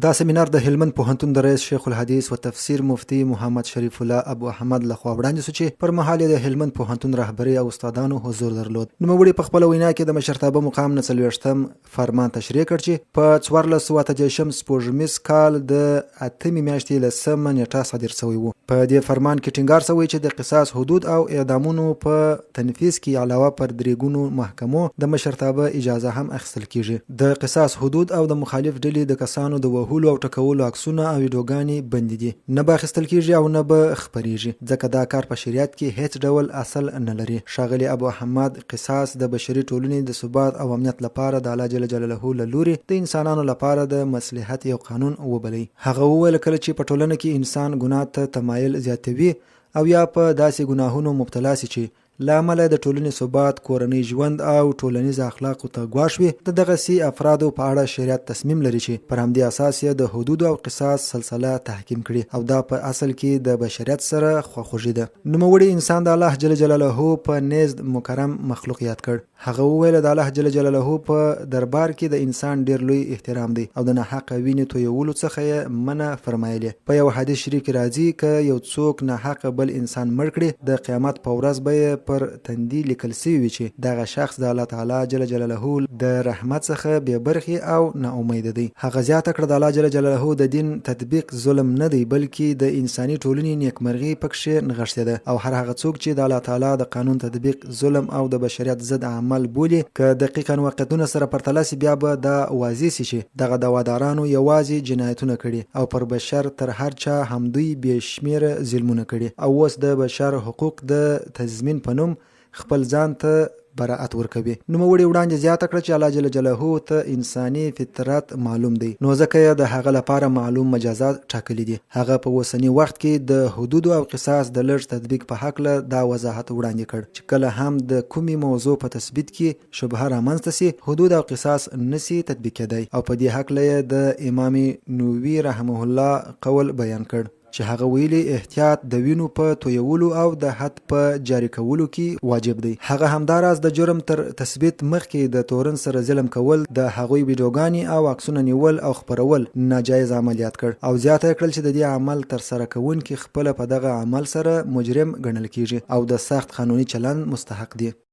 دا سمینار د هلمند پوهنتون د رئیس شیخ الحدیث و تفسیر مفتی محمد شریف الله ابو احمد لخوا وړاندې شو چې پر مهال د هلمند پوهنتون رهبری او استادانو حضور درلود. نوموړي په خپل وینا کې د مشرتابه مقام نه 40م فرمان تشریح کړ چې په 1488 سپوږمیز کال د 8 میاشتې له 3 نیټه صادر شوی و. په دې فرمان کې ټینګار شوی چې د قصاص حدود او اعدامونو په تنفیذ کې علاوه پر دریګونو محکمو د مشرتابه اجازه هم اخیستل کیږي. د قصاص حدود او د مخالف ډلې د کسانو د وهولو او ټکولو عکسونه او ویډیوګانې بند دي، نه به اخیستل کیږي او نه به خپریږي، ځکه دا کار په شریعت کې هیڅ ډول اصل نه لري. ښاغلي ابو احمد قصاص د بشري ټولنې د ثبات او امنیت لپاره د الله جل جلاله له لوري د انسانانو لپاره د مصلحت یو قانون وبلی. هغه وویل کله چې په ټولنه کې انسان ګناه ته تمایل زیاتوي او یا په داسې ګناهونو مبتلا سي چې له امله د ټولنې ثبات، کورنۍ ژوند او ټولنیز اخلاقو ته ګواښ وي، د دغسې افرادو په اړه شریعت تصمیم لري چې پر همدې اساس یې د حدود او قصاص سلسله تحکیم کړي او دا په اصل کې د بشریت سره خواخوږي ده. نوموړي انسان د الله جل جلاله په نزد مکرم مخلوق یاد کړ. هغه وویل د الله جل جلاله په دربار کې د انسان ډیر لوی احترام دی او د ناحقه وینې تویولو څخه یې منع فرمایلی. په یو حدیث شریف کې راځي که یو څوک ناحقه بل انسان مړ کړي، د قیامت په ورځ به پر تندي لیکل شوی وي چې دغه شخص د الله تعالی جل جلاله د رحمت څخه بې برخې او نا امید دی. هغه زیاته کړه د الله جل جلاله د دین تطبیق ظلم نه دی، بلکې د انساني ټولنې نیکمرغي پکښې نغښتې ده او هر هغه څوک چې د الله تعالی د قانون تطبیق ظلم او د بشریت ضد عمل بولي، که دقیقاً واقعیتونه سره پرتله سي، بیا به دا واضح سي چې دغه دعوادارانو یوازې جنایتونه کړي او پر بشر تر هر چا همدوی بې شمیره ظلمونه کړي او اوس د بشر حقوق د تضمین په نوم خپل ځان ته براءت ورکوي. نوموړي وړاندې زیاته کړه چې الله جل جلاله ته انساني فطرت معلوم دی، نو ځکه یې د هغه لپاره معلوم مجازات ټاکلي دي. هغه په اوسني وخت کې د حدود او قصاص د لږ تطبیق په هکله دا وضاحت وړاندې کړ چې کله هم د کومې موضوع په تثبیت کې شبهه رامنځته سي، حدود او قصاص نسي تطبیق کېدی. او په دې هکله یې د امام نووي رحمه الله قول بیان کړ چې هغه ویلي احتیاط د وینو په تویولو او د حد په جاری کولو کې واجب دی. هغه همداراز د جرم تر تثبیت مخکې د تورن سره ظلم کول، د هغوی ویډیوګانې او عکسونه نیول او خپرول ناجایز عملیات کړ او زیاته کړل چې د دې عمل تر سره کوونکي خپل په دغه عمل سره مجرم ګڼل کیږي او د سخت قانوني چلند مستحق دي.